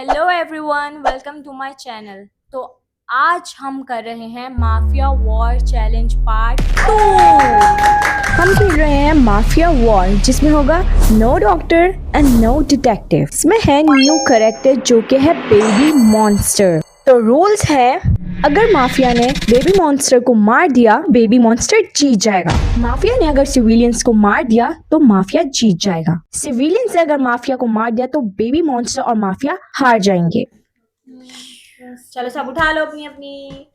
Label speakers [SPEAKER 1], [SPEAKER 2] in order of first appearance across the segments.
[SPEAKER 1] Hello everyone, welcome to my channel. तो आज हम कर रहे हैं माफिया वॉर चैलेंज पार्ट 2। हम खेल रहे हैं माफिया वॉर, जिसमें होगा no doctor and no detective. इसमें है न्यू कैरेक्टर जो कि है बेबी मॉन्स्टर। तो रूल्स है, अगर माफिया ने बेबी मॉन्स्टर को मार दिया, बेबी मॉन्स्टर जीत जाएगा। माफिया ने अगर सिविलियंस को मार दिया तो माफिया जीत जाएगा। सिविलियंस ने अगर माफिया को मार दिया तो बेबी मॉन्स्टर और माफिया हार जाएंगे। चलो सब उठा लो अपनी अपनी।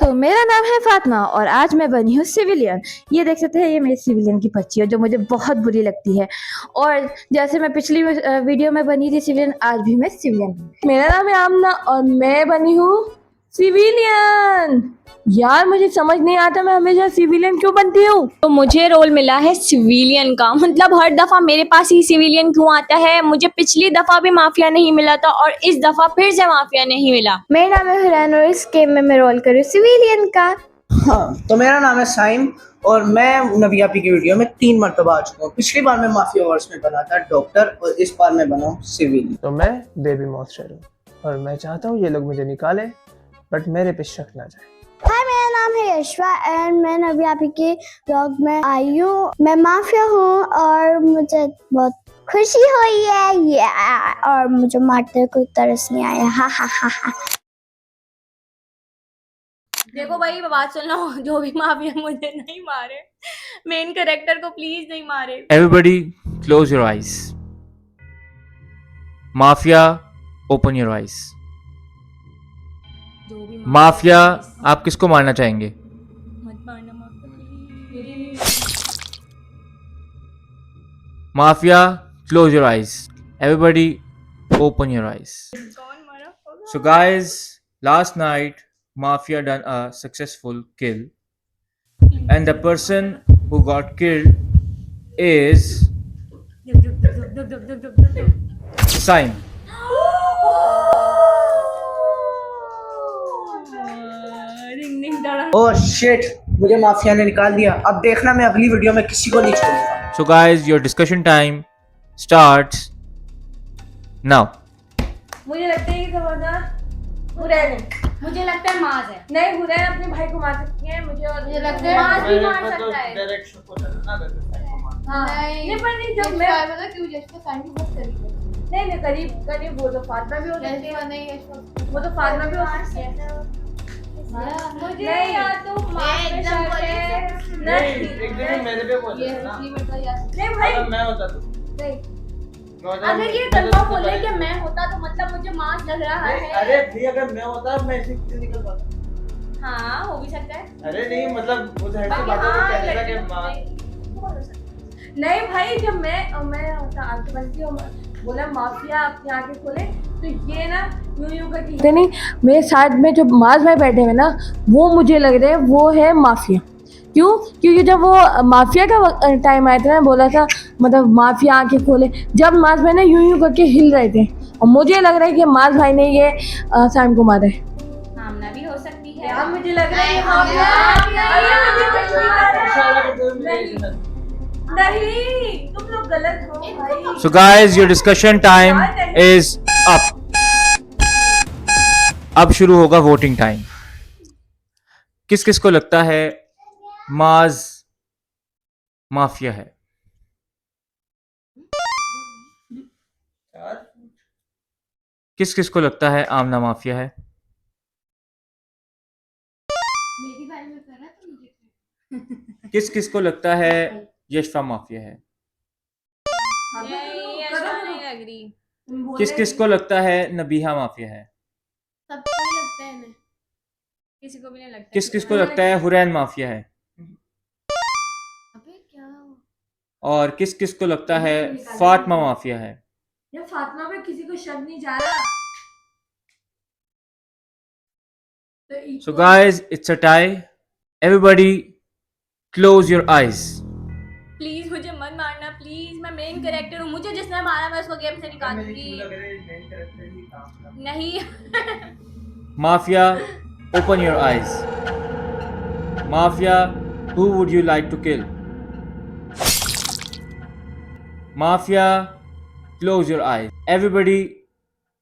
[SPEAKER 2] मेरा नाम है फातिमा और आज मैं बनी हूँ सिविलियन। ये देख सकते हैं, ये मेरी सिविलियन की पर्ची है जो मुझे बहुत बुरी लगती है। और जैसे मैं पिछली वीडियो में बनी थी सिविलियन, आज भी मैं सिविलियन। मेरा नाम है आमना और मैं बनी हूँ सिविलियन। यार मुझे समझ नहीं आता मैं हमेशा सिविलियन क्यों बनती हूँ।
[SPEAKER 1] तो मुझे रोल मिला है सिविलियन का, मतलब हर दफा मेरे पास ही सिविलियन क्यों आता है? मुझे पिछली दफा भी माफिया नहीं मिला था और इस दफा फिर से माफिया नहीं मिला।
[SPEAKER 2] मेरा नाम है हुरैन और इस गेम में मैं रोल करूँ सिविलियन का।
[SPEAKER 3] हाँ, तो मेरा नाम है साइम और मैं नवियापी की वीडियो में 3 मरतबा आ चुका हूँ। पिछली बार मैं माफिया वर्स में बना था डॉक्टर और इस बार मैं बना हूँ सिविलियन।
[SPEAKER 4] तो मैं बेबी मॉन्स्टर हूँ और मैं चाहता हूँ ये लोग मुझे निकालें, बट मेरे पे शक ना जाए।
[SPEAKER 5] हाय, मेरा नाम है यशवा एंड मैं अभी आप के ब्लॉग में आई हूँ। मैं माफिया हूँ और मुझे बहुत खुशी हुई है ये, और मुझे मारते हुए कोई तरस नहीं आया। हा हा हा हा।
[SPEAKER 1] देखो भाई, बात सुन लो, जो भी माफिया मुझे नहीं मारे, मेन कैरेक्टर को प्लीज नहीं मारे।
[SPEAKER 6] Everybody, close your eyes. Mafia, open your eyes.
[SPEAKER 1] जो भी
[SPEAKER 6] माफिया, आप किसको मारना चाहेंगे?
[SPEAKER 1] मत मारना mafia.
[SPEAKER 6] Mafia, close your eyes. Everybody, open your eyes.
[SPEAKER 1] कौन मारा होगा?
[SPEAKER 6] So, guys, last night, Mafia done a successful kill, and the person who got killed is Saim.
[SPEAKER 1] Ring ring डरा।
[SPEAKER 3] ओह शिट, मुझे माफिया ने निकाल दिया। अब देखना मैं अगली वीडियो में किसी को नहीं छोड़ूंगा।
[SPEAKER 6] So, guys, your discussion time starts now.
[SPEAKER 2] मुझे लगता है कि खबरदार हुरैन है।
[SPEAKER 1] मुझे लगता है माज है।
[SPEAKER 2] नहीं, हुरैन अपने भाई को मार सकती है। मुझे लगता है
[SPEAKER 1] माज भी मार सकता है।
[SPEAKER 2] नहीं पर नहीं, जब मैं पता क्यों यशवा साइम की बहुत करीब है। नहीं करीब करीब वो तो फातिमा भी हो सकती है। नहीं, वो तो फातिमा भी हो सकती है।
[SPEAKER 1] मुझे यार तो माज में शक है।
[SPEAKER 2] नहीं
[SPEAKER 4] मेरे पे बोल ना।
[SPEAKER 2] नहीं भाई,
[SPEAKER 4] अगर मैं होता तो
[SPEAKER 2] नहीं।
[SPEAKER 1] अगर ये कंफर्म बोले कि मैं होता तो मतलब मुझे माज लग रहा है।
[SPEAKER 4] अरे भी अगर मैं होता मैं ऐसे क्यों निकल पाता?
[SPEAKER 1] हाँ, हो भी सकता है।
[SPEAKER 4] अरे नहीं, मतलब उस हेड से
[SPEAKER 1] बाकी
[SPEAKER 4] बात
[SPEAKER 1] हाँ,
[SPEAKER 4] कह रहा
[SPEAKER 1] लड़की
[SPEAKER 4] कि
[SPEAKER 1] तो
[SPEAKER 4] मां
[SPEAKER 1] नहीं।
[SPEAKER 2] नहीं भाई, जब मैं होता आंखें बनती हूँ, बोला माफिया अपनी आंखें खोले तो ये ना यूं करके नहीं, मेरे साथ में जो माज भाई बैठे हुए ना, वो मुझे लग रहे हैं वो है माफिया। क्यों? क्योंकि जब वो माफिया का टाइम आया था ना, बोला था मतलब माफिया आंखें खोले, जब माज भाई ना यूं करके हिल रहे थे और मुझे लग रहा है कि माज भाई ने ये साइम को मारा है।
[SPEAKER 1] आमना भी हो सकती है।
[SPEAKER 2] यार मुझे लग रहा है नहीं, तुम लोग गलत हो भाई।
[SPEAKER 6] So, guys, your discussion time is up. अब शुरू होगा वोटिंग टाइम। किस किस को लगता है माज माफिया है? किस किस को लगता है आमना माफिया है? किस किस को लगता है यशफा माफिया है? किस किस को लगता है नबीहा माफिया है?
[SPEAKER 5] सबको ही लगता है।
[SPEAKER 1] किसी को भी नहीं लगता।
[SPEAKER 6] किस किस को लगता है हुरैन माफिया है?
[SPEAKER 5] अबे क्या?
[SPEAKER 6] और किस किस को लगता है फातिमा माफिया है?
[SPEAKER 2] यार फातिमा पे किसी को शक नहीं जा रहा।
[SPEAKER 6] So, guys, it's a tie. Everybody, close your eyes.
[SPEAKER 1] Please मुझे मत मारना, प्लीज। मैं मेन कैरेक्टर हूँ, मुझे जिसने मारा मैं उसको गेम से निकाल दूंगी। नहीं।
[SPEAKER 6] Mafia, open your eyes. Mafia, who would you like to kill? Mafia, close your eyes. Everybody,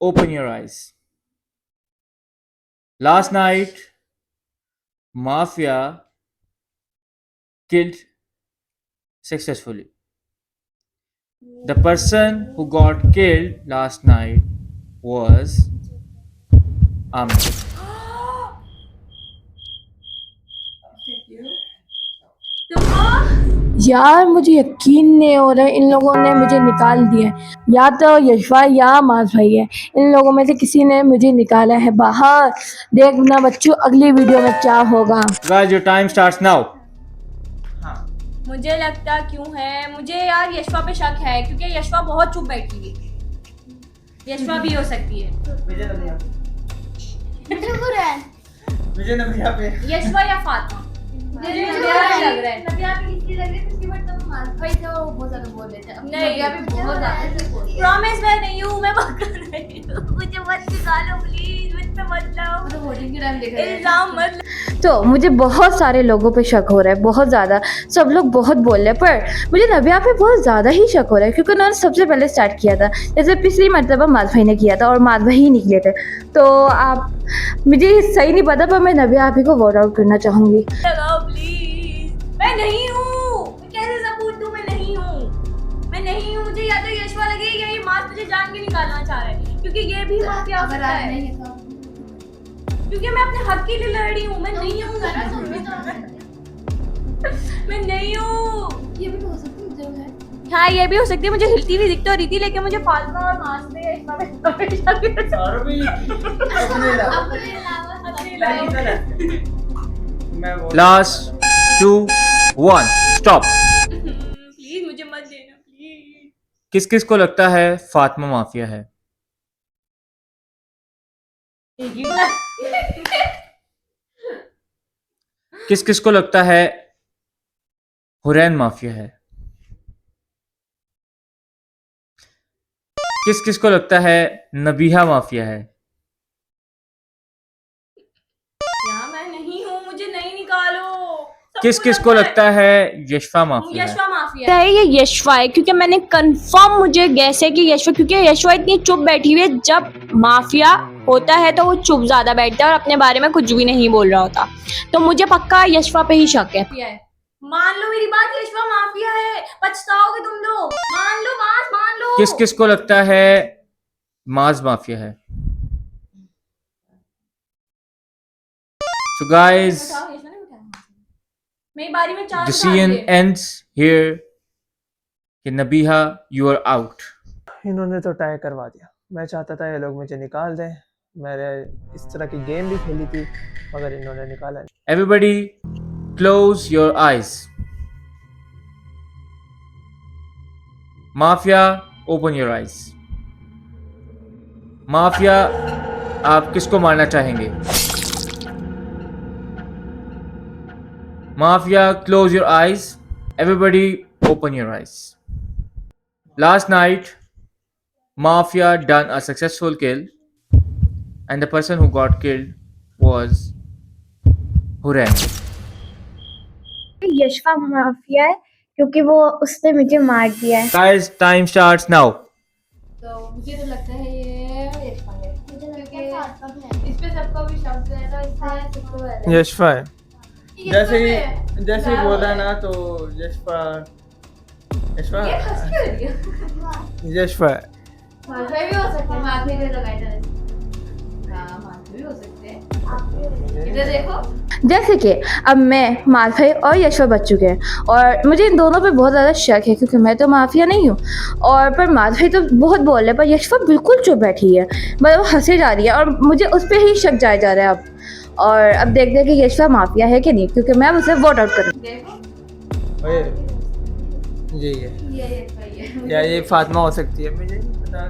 [SPEAKER 6] open your eyes. Last night, Mafia killed successfully. The person who got killed last night was Amir.
[SPEAKER 2] यार मुझे यकीन नहीं हो रहा है, इन लोगों ने मुझे निकाल दिया है। या तो यशवा या मास भाई है, इन लोगों में से किसी ने मुझे निकाला है बाहर। देखना बच्चों अगली वीडियो में क्या होगा।
[SPEAKER 6] Guys, your time starts now.
[SPEAKER 1] मुझे लगता क्यों है, मुझे यार यशवा पे शक है क्योंकि यशवा बहुत चुप बैठी हुई है। यशवा भी हो सकती है।
[SPEAKER 3] मुझे नबिया पे
[SPEAKER 1] यशवा या फातिमा। मुझे लग रहा है प्रॉमिस मैं नहीं हूँ, मैं पक्का नहीं हूँ। मुझे मत निकालो प्लीज, मुझ पे मत लाओ इल्जाम मत।
[SPEAKER 2] तो मुझे बहुत सारे लोगों पे शक हो रहा है, बहुत ज़्यादा। सब लोग बहुत बोल रहे हैं, पर मुझे नबिया पे बहुत ज़्यादा ही शक हो रहा है क्योंकि उन्होंने सबसे पहले स्टार्ट किया था। जैसे पिछली मरतबा माज भाई ने किया था और माज भाई ही निकले थे। तो आप, मुझे सही नहीं पता, पर मैं नबिया आप ही को वोट आउट करना चाहूँगी।
[SPEAKER 1] लगाओ प्लीज। मैं नहीं हूँ, मैं कैसे सबूत दूँ मैं नहीं हूँ। मैं नहीं हूँ, मुझे या तो यशवा लगे या ये मास मुझे जान के निकालना चाह रहा है क्योंकि ये भी माफिया हो सकता है। क्योंकि मैं अपने हक के लिए लड़ रही हूँ। मैं नहीं हूँ, मैं नहीं हूँ।
[SPEAKER 2] ये भी हो सकती है।
[SPEAKER 1] हाँ ये भी हो सकती है, मुझे हिलती हुई दिख तो रही थी, लेकिन मुझे फातिमा और मास पे
[SPEAKER 3] और भी
[SPEAKER 6] Last, 2, 1, stop.
[SPEAKER 1] प्लीज मुझे मत देना प्लीज।
[SPEAKER 6] किस किस को लगता है फातिमा माफिया है? किस किस को लगता है हुरैन माफिया है? किस किस को लगता है नबीहा माफिया है?
[SPEAKER 1] यार मैं नहीं हूँ, मुझे नहीं निकालो।
[SPEAKER 6] किस किस को लगता है यशवा माफिया है?
[SPEAKER 1] यशवा माफिया है। ये यशवा है क्योंकि मैंने कंफर्म, मुझे गैस है कि यशवा, क्योंकि यशवा इतनी चुप बैठी हुई है। जब माफिया होता है तो वो चुप ज्यादा बैठता है और अपने बारे में कुछ भी नहीं बोल रहा होता। तो मुझे पक्का यशवा पे ही शक है। मान लो मेरी बात, यशवा माफिया है, पछताओगे तुम लोग। मान लो मास, मान लो।
[SPEAKER 6] किस किस को लगता है माज माफिया है? So guys,
[SPEAKER 1] मेरी बारी में चार
[SPEAKER 6] decision ends here. कि नबीहा, you are out.
[SPEAKER 4] इन्होंने तो टाई करवा दिया। मैं चाहता था ये लोग मुझे निकाल दें। मैंने इस तरह की गेम भी खेली थी मगर इन्होंने निकाला नहीं।
[SPEAKER 6] Everybody, close your eyes. Mafia, open your eyes. Mafia, आप किसको मारना चाहेंगे? Mafia, close your eyes. Everybody, open your eyes. Last night, Mafia done a successful kill, and the person who got killed was Huren.
[SPEAKER 5] यशवा mafia है क्योंकि वो उसने मुझे मार दिया है।
[SPEAKER 6] Guys, time starts now.
[SPEAKER 2] तो मुझे तो लगता है ये यशवा है क्योंकि इस पे सबका भी शक है, तो इससे सबको है।
[SPEAKER 4] यशवा है।
[SPEAKER 3] जैसे ही बोला ना तो यशवा यशवा
[SPEAKER 2] ये हंस क्यों रही है?
[SPEAKER 4] यशवा है।
[SPEAKER 2] माधवी भी हो सकते हैं, माधवी ने लगाया था। हाँ माधवी भी हो सकते हैं। इधर देखो।
[SPEAKER 7] जैसे कि अब मैं माफिया और यशवा बच चुके हैं और मुझे इन दोनों पे बहुत ज़्यादा शक है क्योंकि मैं तो माफिया नहीं हूँ। और पर माधवी तो बहुत बोल रहे हैं पर यशवा बिल्कुल चुप बैठी है, मतलब वो हंसे जा रही है और मुझे उस पर ही शक जाया जा रहा है अब। और अब देखते हैं कि यशवा माफिया है कि नहीं, क्योंकि मैं उसे वोट आउट करूँ।
[SPEAKER 4] यही है
[SPEAKER 2] ये
[SPEAKER 4] या ये फातिमा हो सकती है, मुझे नहीं पता।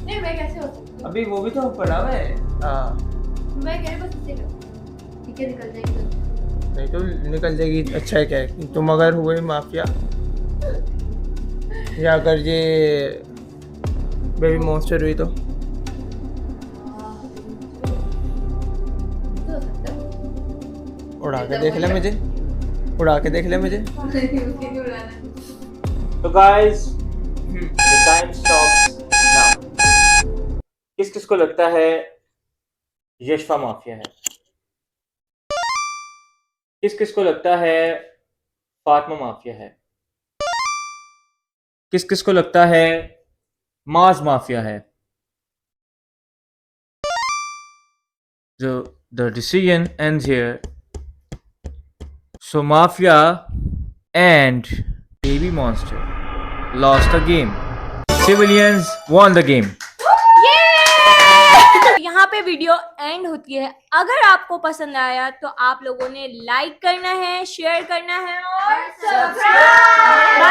[SPEAKER 2] नहीं मैं कैसे हो सकती हूँ?
[SPEAKER 3] अभी वो भी तो पड़ा हुआ है।
[SPEAKER 4] हाँ
[SPEAKER 2] मैं कह रही बस इसे कर, ठीक है निकल जाएगी तो।
[SPEAKER 4] नहीं तो निकल जाएगी। अच्छा है क्या है, तुम अगर हुए माफिया या अगर ये बेबी मॉन्स्टर हुई तो उड़ा के देख ले मुझे, उड़ा के देख ले मुझे।
[SPEAKER 6] So guys, the time stops now. किस किस को लगता है यशफा माफिया है? किस किस को लगता है फातिमा माफिया है? किस किस को लगता है माज माफिया है? The decision ends here. So Mafia and Baby Monster lost the game. Civilians won the game.
[SPEAKER 1] यहाँ पे वीडियो एंड होती है। अगर आपको पसंद आया तो आप लोगों ने लाइक करना है, शेयर करना है और सब्सक्राइब।